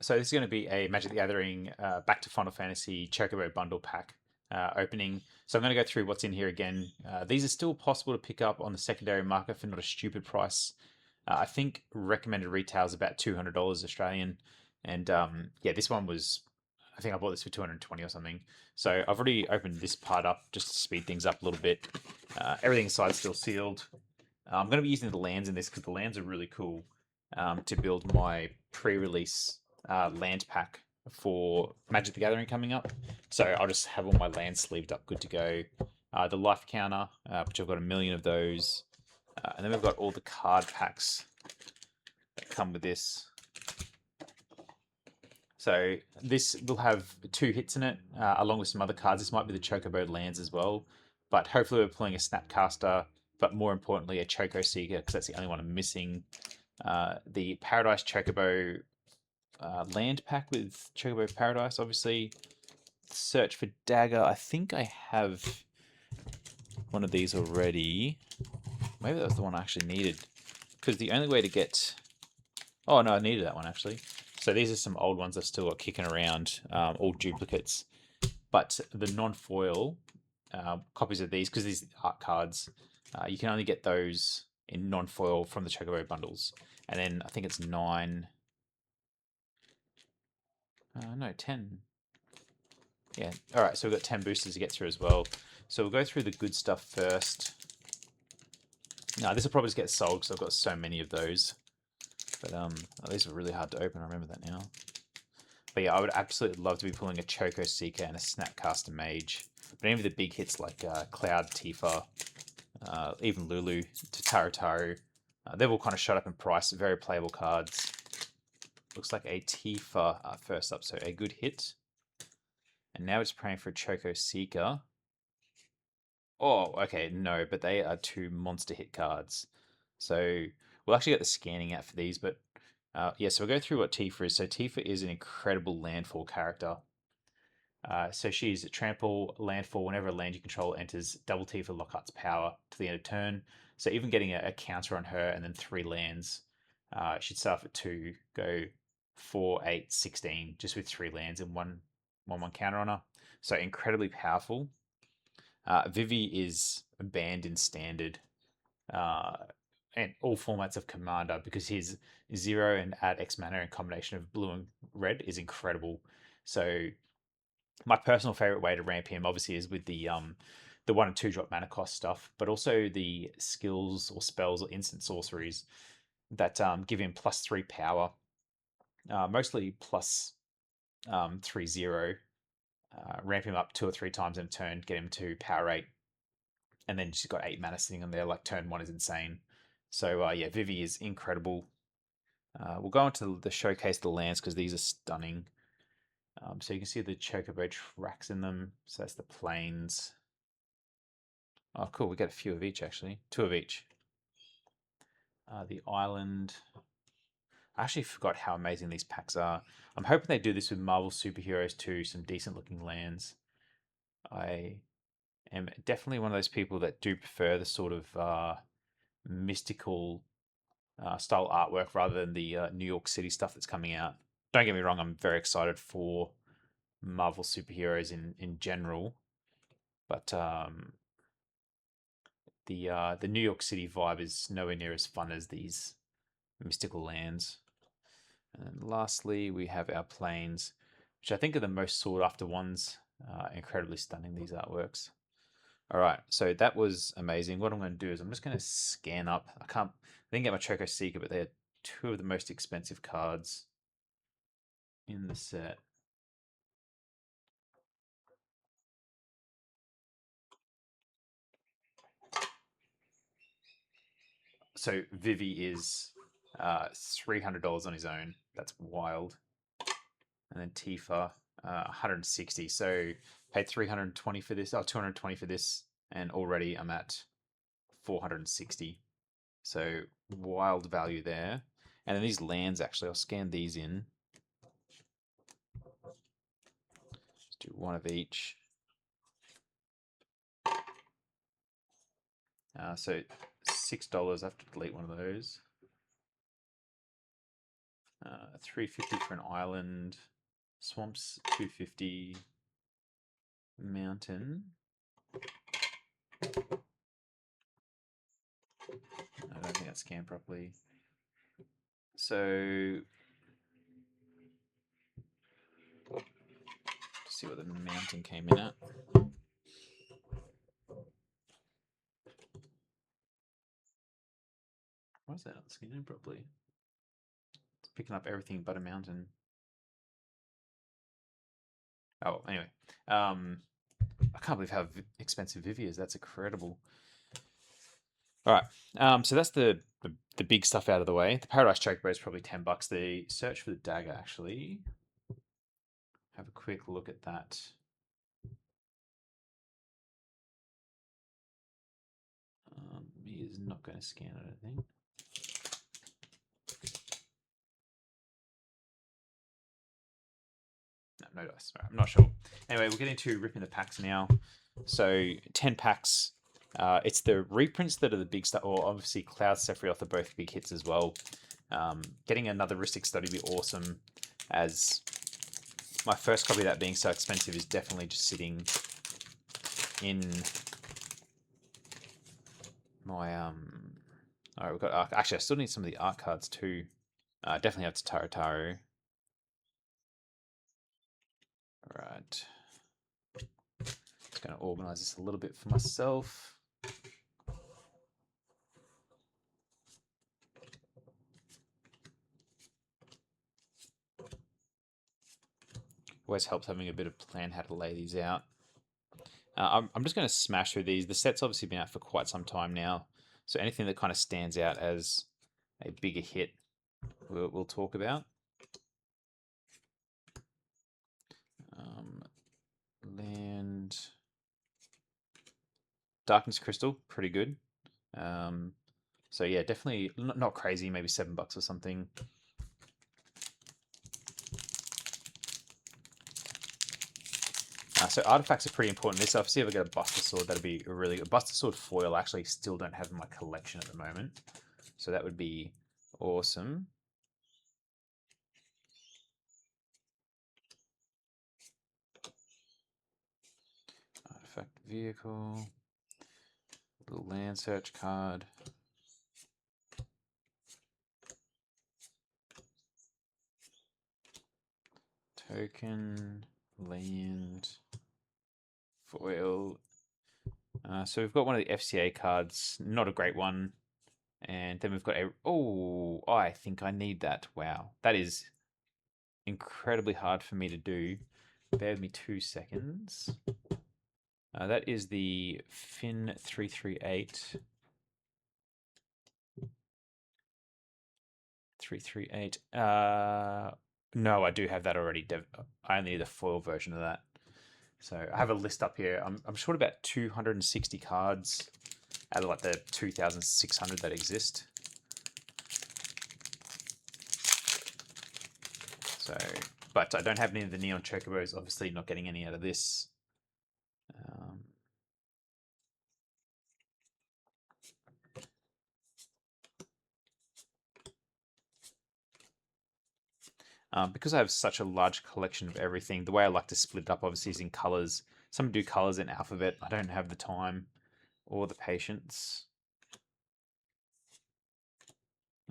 So this is going to be a Magic the Gathering Back to Final Fantasy Chocobo bundle pack opening. So I'm going to go through what's in here again. These are still possible to pick up on the secondary market for not a stupid price. I think recommended retail is about $200 Australian, and yeah, this one was. I think I bought this for 220 or something. So I've already opened this part up just to speed things up a little bit. Everything inside's still sealed. I'm going to be using the lands in this because the lands are really cool to build my pre-release land pack for Magic the Gathering coming up. So I'll just have all my lands sleeved up, good to go. The life counter, which I've got a million of those. And then we've got all the card packs that come with this. So this will have 2 hits in it, along with some other cards. This might be the Chocobo lands as well. But hopefully we're pulling a Snapcaster, but more importantly a Choco Seeker, because that's the only one I'm missing. The Paradise Chocobo land pack with Chocobo Paradise, obviously. Search for Dagger. I think I have one of these already. Maybe that was the one I actually needed. Because the only way to get... Oh, no, I needed that one, actually. So these are some old ones I've still got kicking around, all duplicates. But the non-foil copies of these, because these are art cards, you can only get those in non-foil from the Chocobo bundles. And then I think it's 9... no, 10. Yeah, alright, so we've got 10 boosters to get through as well. So we'll go through the good stuff first. No, this will probably just get sold because I've got so many of those. But oh, these are really hard to open, I remember that now. But yeah, I would absolutely love to be pulling a Choco Seeker and a Snapcaster Mage. But any of the big hits like Cloud, Tifa, even Lulu, Tataru, they've all kind of shot up in price. Very playable cards. Looks like a Tifa first up, so a good hit. And now it's praying for a Choco Seeker. Oh, okay, no, but they are 2 monster hit cards. So we'll actually get the scanning out for these, but yeah, so we'll go through what Tifa is. So Tifa is an incredible landfall character. So she's a trample landfall whenever a land you control enters double Tifa Lockhart's power to the end of turn. So even getting a counter on her and then 3 lands, she'd start off at 2, go 4, 8, 16, just with 3 lands and one counter on her. So incredibly powerful. Vivi is banned in standard and all formats of Commander because his 0 and add X mana in combination of blue and red is incredible. So my personal favorite way to ramp him obviously is with the 1 and 2 drop mana cost stuff, but also the skills or spells or instant sorceries that give him +3 power, mostly plus 3/0. Ramp him up 2 or 3 times in a turn, get him to power 8, and then she's got 8 mana sitting on there. Like turn 1 is insane. So yeah, Vivi is incredible. We'll go into the showcase of the lands because these are stunning. So you can see the Chocobo tracks in them. So that's the plains. Oh, cool. We got a few of each actually. 2 of each. The island. I actually forgot how amazing these packs are. I'm hoping they do this with Marvel Superheroes too. Some decent looking lands. I am definitely one of those people that do prefer the sort of mystical style artwork rather than the New York City stuff that's coming out. Don't get me wrong, I'm very excited for Marvel superheroes in general, but the New York City vibe is nowhere near as fun as these mystical lands. And lastly, we have our plains, which I think are the most sought after ones. Incredibly stunning, these artworks. All right, so that was amazing. What I'm going to do is I'm just going to scan up. I didn't get my Choco Seeker, but they're 2 of the most expensive cards in the set. So Vivi is $300 on his own. That's wild. And then Tifa, 160. So paid 320 for this. Oh, 220 for this, and already I'm at 460. So wild value there. And then these lands, actually, I'll scan these in. Just do 1 of each. So $6. I have to delete one of those. 350 for an island. Swamps 250. Mountain. I don't think that's scanned properly. So see what the mountain came in at. Why is that not scanning properly? It's picking up everything but a mountain. Oh, anyway. I can't believe how expensive Vivi is. That's incredible. All right. So that's the big stuff out of the way. The Paradise Chocobo is probably $10. The Search for the Dagger, actually. Have a quick look at that. He is not going to scan, I don't think. No dice. Right, I'm not sure. Anyway, we're getting to ripping the packs now. So 10 packs. It's the reprints that are the big stuff, or obviously Cloud Sephiroth are both big hits as well. Getting another Rhystic Study would be awesome, as my first copy of that being so expensive is definitely just sitting in my All right, we've got actually I still need some of the art cards too. Definitely have to Taro. All right. Just going to organize this a little bit for myself. Always helps having a bit of plan how to lay these out. I'm just going to smash through these. The set's obviously been out for quite some time now, so anything that kind of stands out as a bigger hit, we'll talk about. Land, Darkness Crystal, pretty good. So yeah, definitely not crazy. Maybe $7 or something. So artifacts are pretty important. This, obviously, if I get a Buster Sword, that'd be a really good. Buster Sword foil, I actually still don't have in my collection at the moment, so that would be awesome. Artifact vehicle, little land search card. Token, land, foil. So we've got one of the FCA cards, not a great one. And then we've got a... Oh, I think I need that. Wow. That is incredibly hard for me to do. Bear with me 2 seconds. That is the Fin 338. 338. No, I do have that already. I only need the foil version of that. So I have a list up here. I'm short about 260 cards out of like the 2,600 that exist. So, but I don't have any of the Neon Chocobos. Obviously, not getting any out of this. Because I have such a large collection of everything, the way I like to split it up, obviously, is in colors. Some do colors in alphabet. I don't have the time or the patience.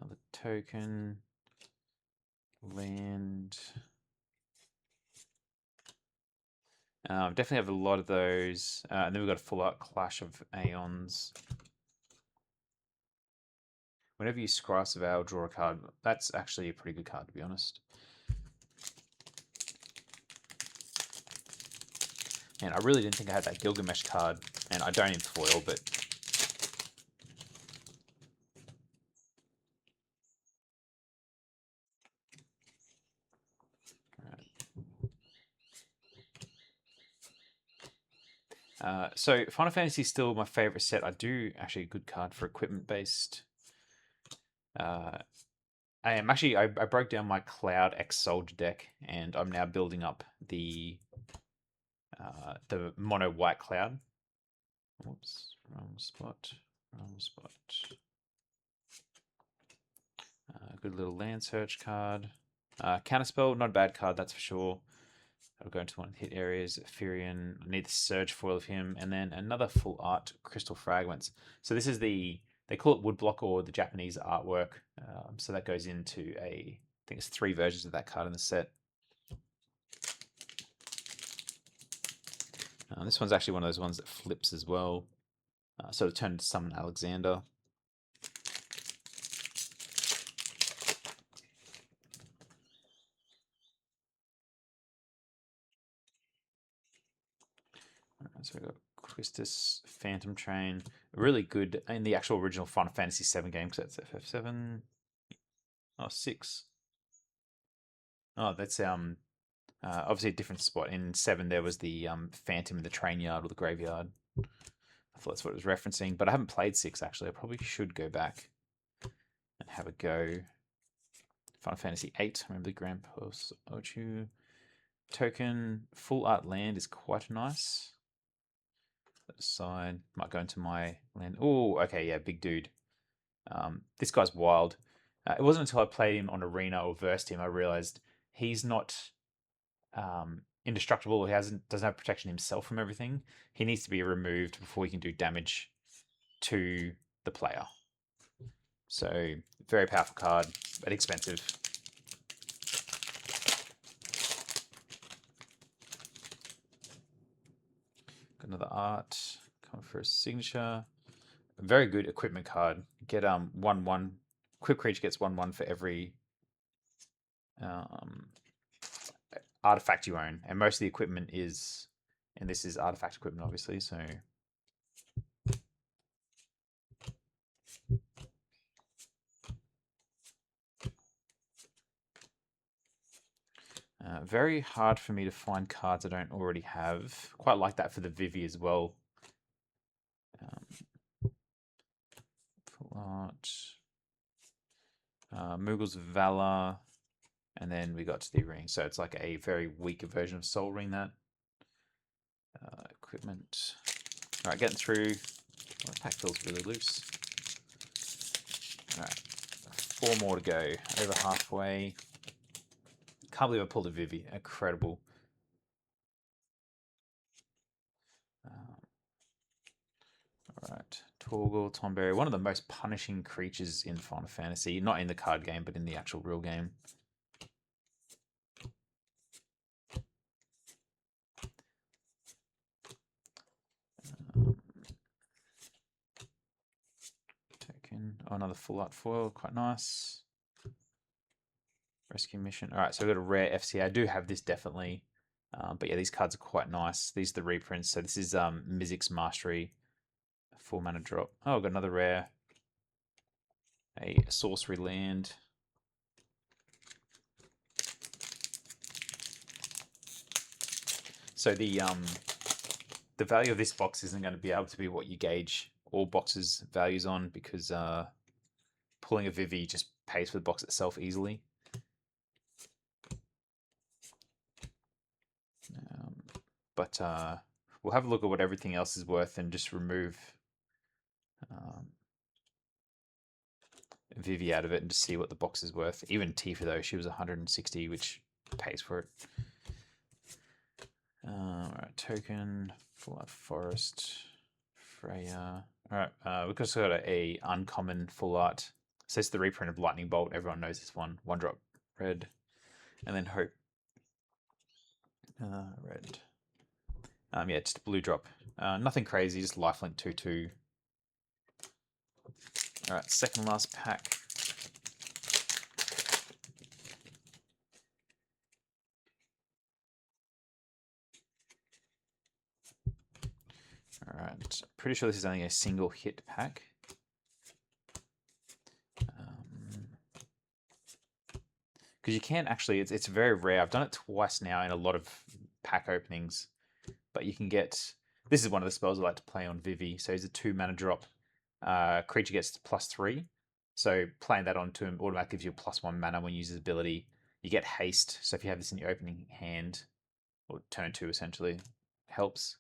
Another token. Land. Definitely have a lot of those. And then we've got a full art Clash of Aeons. Whenever you scry Surveil, draw a card. That's actually a pretty good card, to be honest. And I really didn't think I had that Gilgamesh card, and I don't in foil, but... So Final Fantasy is still my favorite set. I do actually a good card for equipment based. I broke down my Cloud X Soldier deck, and I'm now building up the mono white Cloud. Whoops, wrong spot. Good little land search card. Counterspell, not a bad card, that's for sure. I'll go into one of the hit areas. Furion, I need the Surge foil of him, and then another full art Crystal Fragments. So this is they call it Woodblock or the Japanese artwork. So that goes into I think it's 3 versions of that card in the set. This one's actually one of those ones that flips as well. So to turn to Summon Alexander. So we've got Quistis, Phantom Train, really good in the actual original Final Fantasy VII game because that's FF7. Oh, 6. Oh, that's obviously a different spot. In 7 there was the Phantom in the train yard or the graveyard. I thought that's what it was referencing, but I haven't played 6 actually. I probably should go back and have a go. Final Fantasy 8, remember the Grandpa Ochu token. Full art land is quite nice. That aside, might go into my land. Oh, okay, yeah, big dude. This guy's wild. It wasn't until I played him on Arena or versed him I realized he's not indestructible. He doesn't have protection himself from everything. He needs to be removed before he can do damage to the player. So very powerful card, but expensive. Got another art coming for a signature. A very good equipment card. Get 1/1. Quick creature gets 1/1 for every artifact you own, and most of the equipment is, and this is artifact equipment, obviously. So very hard for me to find cards I don't already have. Quite like that for the Vivi as well. Full art. Moogle's Valor. And then we got to the ring. So it's like a very weaker version of Soul Ring that. Equipment. Alright, getting through. Well, the pack feels really loose. Alright. 4 more to go. Over halfway. Can't believe I pulled a Vivi. Incredible. Alright. Torgal, Tonberry. One of the most punishing creatures in Final Fantasy. Not in the card game, but in the actual real game. Token. Oh, another full art foil. Quite nice. Rescue mission. Alright, so we've got a rare FCA. I do have this definitely. But yeah, these cards are quite nice. These are the reprints. So this is Mizik's Mastery. 4 mana drop. Oh, I've got another rare. A sorcery land. So the value of this box isn't going to be able to be what you gauge all boxes' values on, because pulling a Vivi just pays for the box itself easily. But we'll have a look at what everything else is worth and just remove Vivi out of it and just see what the box is worth. Even Tifa, though, she was 160, which pays for it. Alright, token, full art forest, Freya. Alright, we've also got a uncommon full art. So it's the reprint of Lightning Bolt. Everyone knows this one. 1 drop red. And then Hope. Red. Yeah, just a blue drop. Nothing crazy, just lifelink 2/2. Alright, second last pack. Alright, pretty sure this is only a single hit pack. Because you can actually, it's very rare. I've done it twice now in a lot of pack openings, but you can get, this is one of the spells I like to play on Vivi. So it's a 2 mana drop. Creature gets +3. So playing that onto him automatically gives you a +1 mana when you use his ability. You get haste. So if you have this in your opening hand, or turn 2 essentially, helps.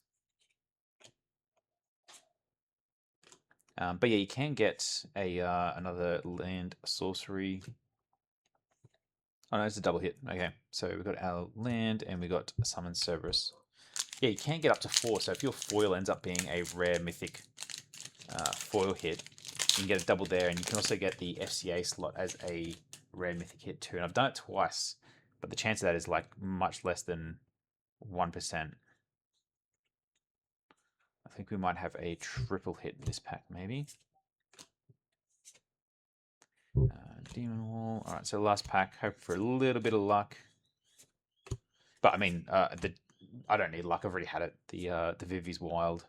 But yeah, you can get a another land sorcery. Oh no, it's a double hit. Okay, so we've got our land and we got Summon Cerberus. Yeah, you can get up to 4, so if your foil ends up being a rare mythic foil hit, you can get a double there, and you can also get the FCA slot as a rare mythic hit too. And I've done it twice, but the chance of that is like much less than 1%. I think we might have a triple hit in this pack, maybe. Demon Wall. All right, so last pack. Hope for a little bit of luck. But I mean, I don't need luck. I've already had it. The Vivi's wild.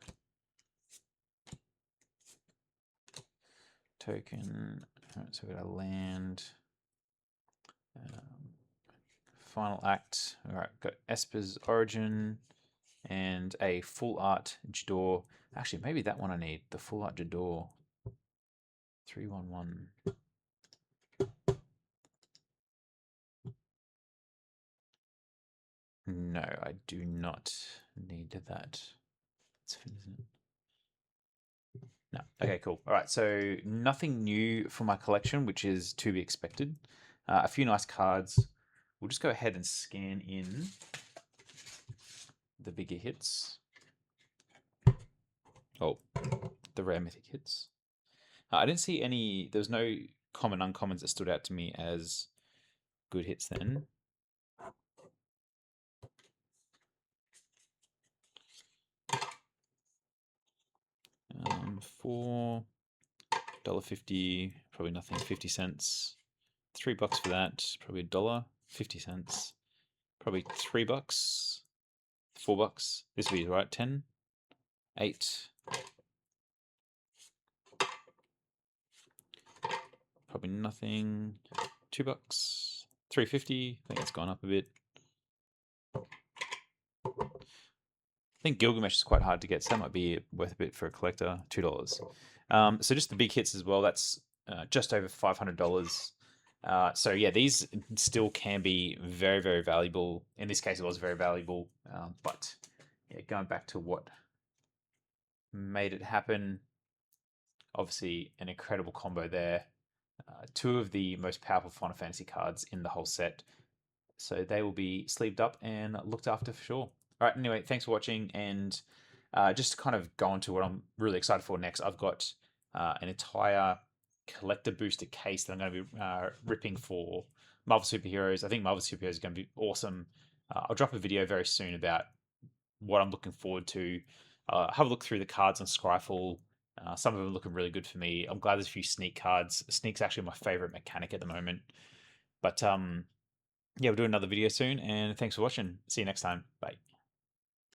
Token. All right, so we got a land. Final act. All right, got Esper's Origin and a full art Jador. Actually, maybe that one I need. The full art Jador. 3/1/1. No, I do not need that. No. Okay, cool. All right, so nothing new for my collection, which is to be expected. A few nice cards. We'll just go ahead and scan in the bigger hits. Oh, the rare mythic hits. I didn't see any. There was no common uncommons that stood out to me as good hits then. $4.50, probably nothing. 50 cents. $3 for that. Probably $1. 50 cents. Probably $3. $4. This would be right. 10. 8. Probably nothing. $2. 3.50. I think it's gone up a bit. I think Gilgamesh is quite hard to get, so that might be worth a bit for a collector. $2. So just the big hits as well. That's just over $500. So yeah, these still can be very, very valuable. In this case, it was very valuable. But yeah, going back to what made it happen, obviously an incredible combo there. 2 of the most powerful Final Fantasy cards in the whole set. So they will be sleeved up and looked after for sure. All right, anyway, thanks for watching. And just to kind of go on to what I'm really excited for next, I've got an entire collector booster case that I'm going to be ripping for Marvel Superheroes. I think Marvel Superheroes is going to be awesome. I'll drop a video very soon about what I'm looking forward to. Have a look through the cards on Scryfall. Some of them are looking really good for me. I'm glad there's a few sneak cards. Sneak's actually my favorite mechanic at the moment. But yeah, we'll do another video soon, and thanks for watching. See you next time. Bye.